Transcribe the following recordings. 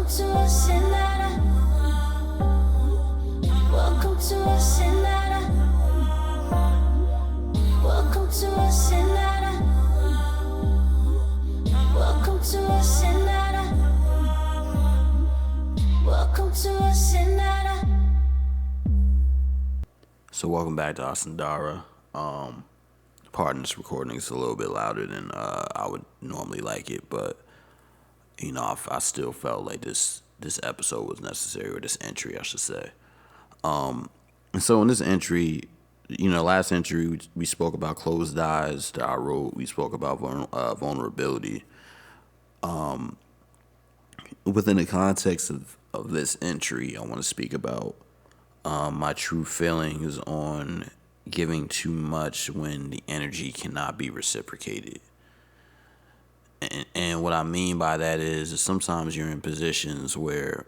Welcome to ASCENDARA. Welcome to ASCENDARA. Welcome to ASCENDARA. Welcome to ASCENDARA. Welcome to ASCENDARA. So welcome back to ASCENDARA. Pardon this recording is a little bit louder than I would normally like it, but I still felt like this episode was necessary, or this entry, I should say. And so in this entry, last entry we spoke about closed eyes that I wrote. We spoke about vulnerability. Within the context of this entry, I want to speak about my true feelings on giving too much when the energy cannot be reciprocated. And what I mean by that is sometimes you're in positions where,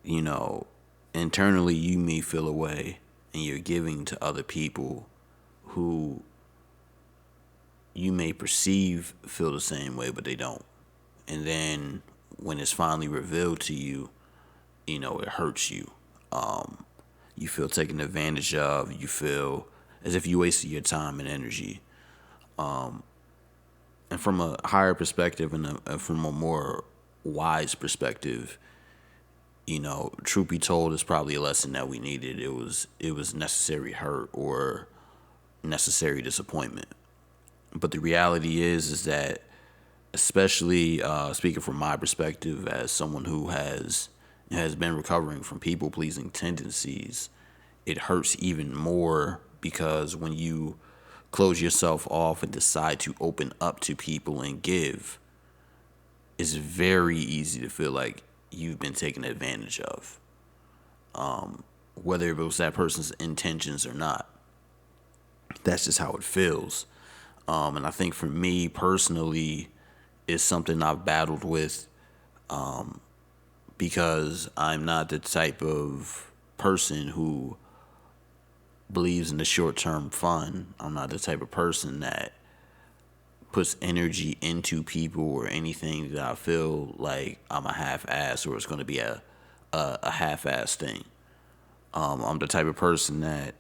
internally you may feel a way and you're giving to other people who you may perceive feel the same way, but they don't. And then when it's finally revealed to you, it hurts you. You feel taken advantage of. You feel as if you wasted your time and energy. And from a higher perspective and from a more wise perspective, truth be told, it's probably a lesson that we needed. It was necessary hurt or necessary disappointment. But the reality is that, especially speaking from my perspective as someone who has been recovering from people-pleasing tendencies, it hurts even more because when you close yourself off and decide to open up to people and give, it's very easy to feel like you've been taken advantage of, whether it was that person's intentions or not. That's just how it feels. And I think for me personally, it's something I've battled with because I'm not the type of person who believes in the short-term fun. I'm not the type of person that puts energy into people or anything that I feel like I'm a half-ass or it's going to be a half-ass thing. I'm the type of person that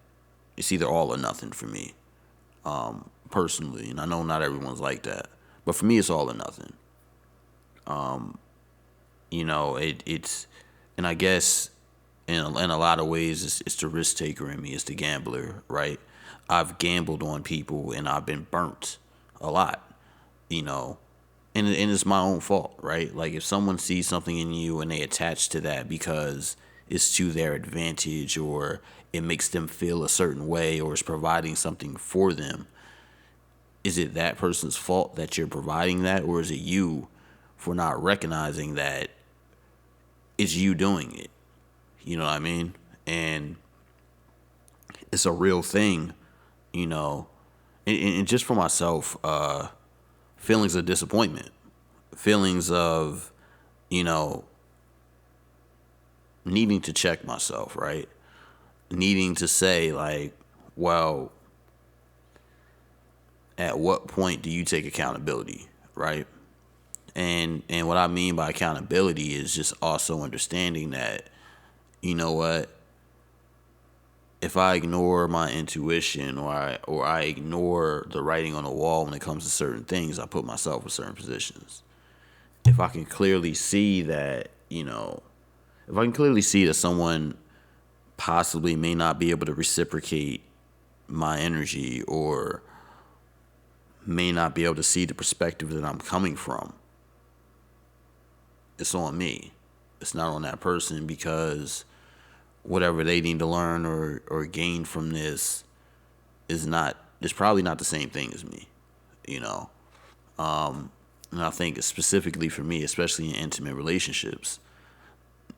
it's either all or nothing for me, personally. And I know not everyone's like that, but for me, it's all or nothing. It's, and I guess in a lot of ways, it's the risk taker in me. It's the gambler, right? I've gambled on people and I've been burnt a lot, and it's my own fault, right? Like if someone sees something in you and they attach to that because it's to their advantage or it makes them feel a certain way or is providing something for them, is it that person's fault that you're providing that, or is it you for not recognizing that it's you doing it? You know what I mean? And it's a real thing, and just for myself, feelings of disappointment, feelings of, needing to check myself, right? Needing to say like, well, at what point do you take accountability, right? And what I mean by accountability is just also understanding that, you know what, if I ignore my intuition or I ignore the writing on the wall when it comes to certain things, I put myself in certain positions. If I can clearly see that, if I can clearly see that someone possibly may not be able to reciprocate my energy or may not be able to see the perspective that I'm coming from, it's on me. It's not on that person, because whatever they need to learn or gain from this is probably not the same thing as me, and I think specifically for me, especially in intimate relationships,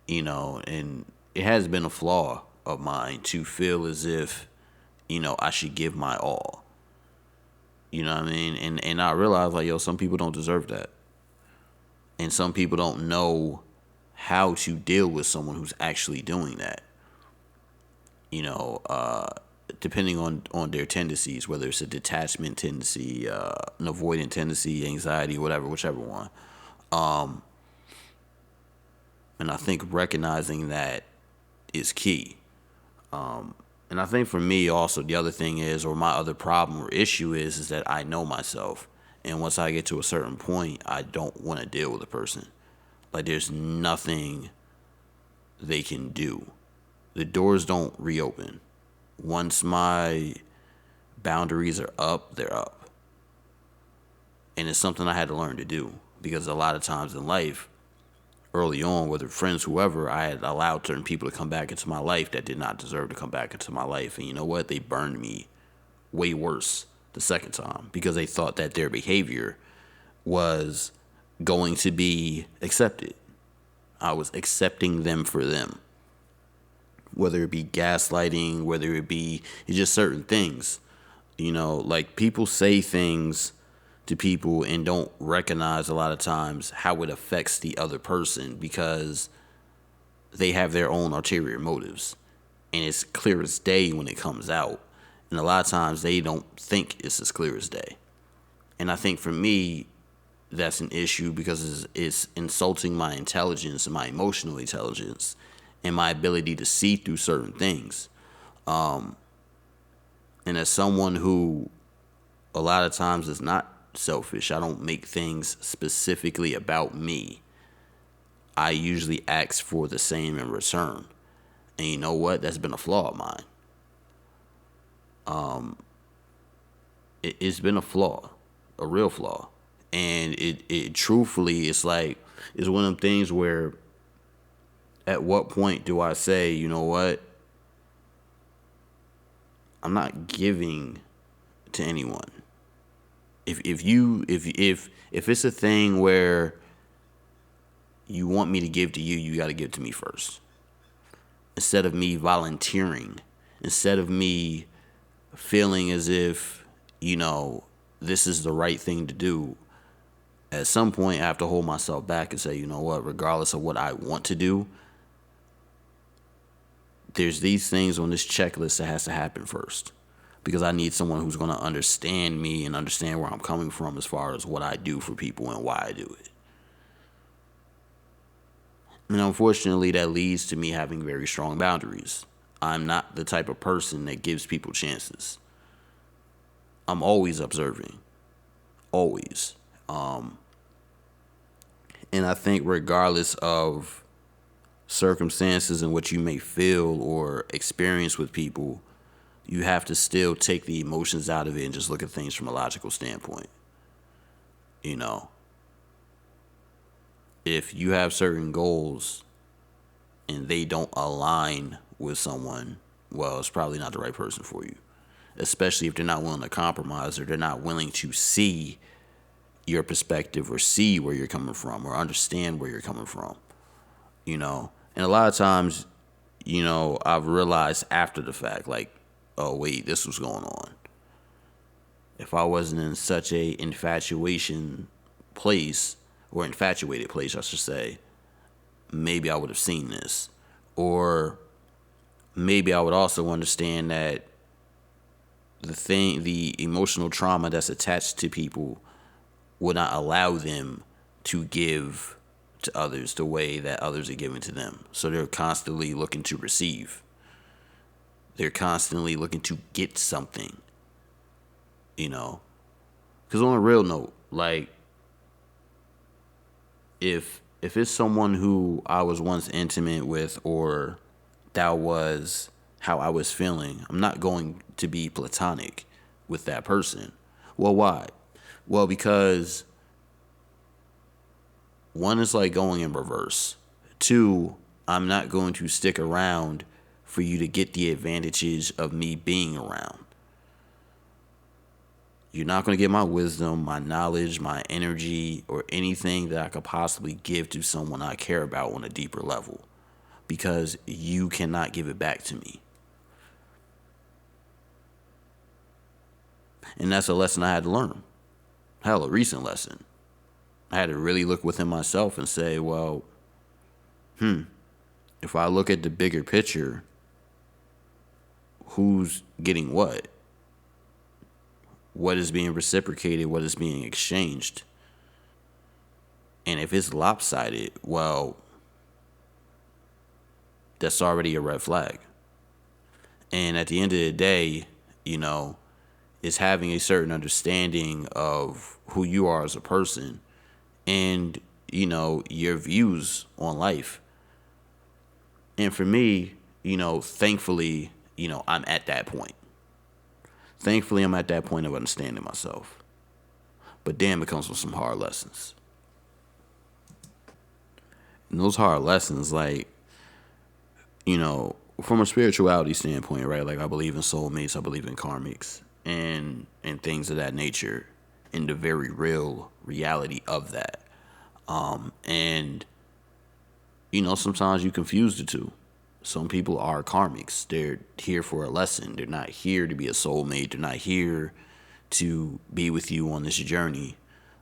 and it has been a flaw of mine to feel as if, I should give my all. You know what I mean? And I realize, like, some people don't deserve that. And some people don't know how to deal with someone who's actually doing that. Depending on their tendencies, whether it's a detachment tendency, an avoidant tendency, anxiety, whichever one. And I think recognizing that is key. And I think for me also the other thing is, or my other problem or issue is that I know myself. And once I get to a certain point, I don't want to deal with a person. Like there's nothing they can do. The doors don't reopen. Once my boundaries are up, they're up. And it's something I had to learn to do, because a lot of times in life, early on, whether friends, whoever, I had allowed certain people to come back into my life that did not deserve to come back into my life. And you know what? They burned me way worse the second time, because they thought that their behavior was going to be accepted. I was accepting them for them. Whether it be gaslighting, whether it be just certain things. You know, like people say things to people and don't recognize a lot of times how it affects the other person, because they have their own ulterior motives. And it's clear as day when it comes out. And a lot of times they don't think it's as clear as day. And I think for me, that's an issue, because it's insulting my intelligence and my emotional intelligence and my ability to see through certain things. And as someone who a lot of times is not selfish, I don't make things specifically about me. I usually ask for the same in return. And you know what? That's been a flaw of mine. It's been a flaw, a real flaw. And it truthfully, it's like, it's one of them things where at what point do I say, you know what? I'm not giving to anyone. If it's a thing where you want me to give to you, you got to give to me first. Instead of me volunteering, instead of me feeling as if, you know, this is the right thing to do, at some point I have to hold myself back and say, you know what, regardless of what I want to do, there's these things on this checklist that has to happen first. Because I need someone who's going to understand me and understand where I'm coming from as far as what I do for people and why I do it. And unfortunately, that leads to me having very strong boundaries. I'm not the type of person that gives people chances. I'm always observing. Always. And I think regardless of circumstances and what you may feel or experience with people, you have to still take the emotions out of it and just look at things from a logical standpoint. You know, if you have certain goals and they don't align with someone, well, it's probably not the right person for you. Especially if they're not willing to compromise, or they're not willing to see your perspective or see where you're coming from or understand where you're coming from. You know, and a lot of times, you know, I've realized after the fact, like, oh, wait, this was going on. If I wasn't in such a infatuated place, I should say, maybe I would have seen this. Or maybe I would also understand that the emotional trauma that's attached to people would not allow them to give to others the way that others are giving to them. So they're constantly looking to receive. They're constantly looking to get something, you know. Because on a real note, like, if it's someone who I was once intimate with, or that was how I was feeling, I'm not going to be platonic with that person. Well, why? Well, because one is like going in reverse. Two, I'm not going to stick around for you to get the advantages of me being around. You're not going to get my wisdom, my knowledge, my energy, or anything that I could possibly give to someone I care about on a deeper level, because you cannot give it back to me. And that's a lesson I had to learn. Hell, a recent lesson. I had to really look within myself and say, well, if I look at the bigger picture, who's getting what? What is being reciprocated? What is being exchanged? And if it's lopsided, well, that's already a red flag. And at the end of the day, it's having a certain understanding of who you are as a person and, your views on life. And for me, thankfully, I'm at that point. Thankfully, I'm at that point of understanding myself. But damn, it comes with some hard lessons. And those hard lessons, like, from a spirituality standpoint, right? Like, I believe in soulmates, I believe in karmics, and things of that nature, in the very real reality of that. And sometimes you confuse the two. Some people are karmics. They're here for a lesson. They're not here to be a soulmate. They're not here to be with you on this journey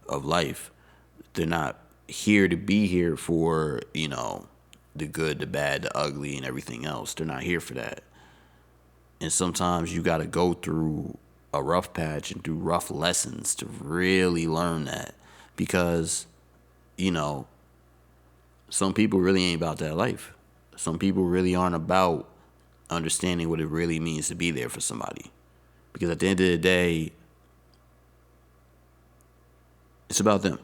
of life. They're not here to be here for, the good, the bad, the ugly, and everything else. They're not here for that. And sometimes you got to go through a rough patch and through rough lessons to really learn that. Because, some people really ain't about that life. Some people really aren't about understanding what it really means to be there for somebody. Because at the end of the day, it's about them.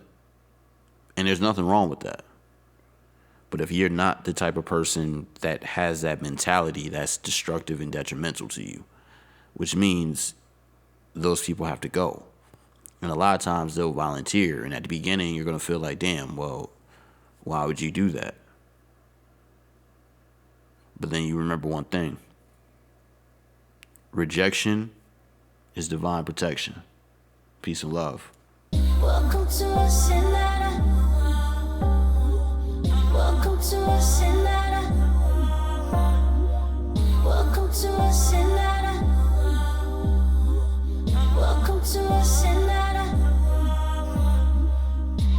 And there's nothing wrong with that. But if you're not the type of person that has that mentality, that's destructive and detrimental to you, which means those people have to go. And a lot of times they'll volunteer. And at the beginning, you're going to feel like, damn, well, why would you do that? But then you remember one thing. Rejection is divine protection. Peace and love. Welcome to ASCENDARA. Welcome to ASCENDARA. Welcome to ASCENDARA. Welcome to ASCENDARA.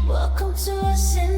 Welcome to ASCENDARA.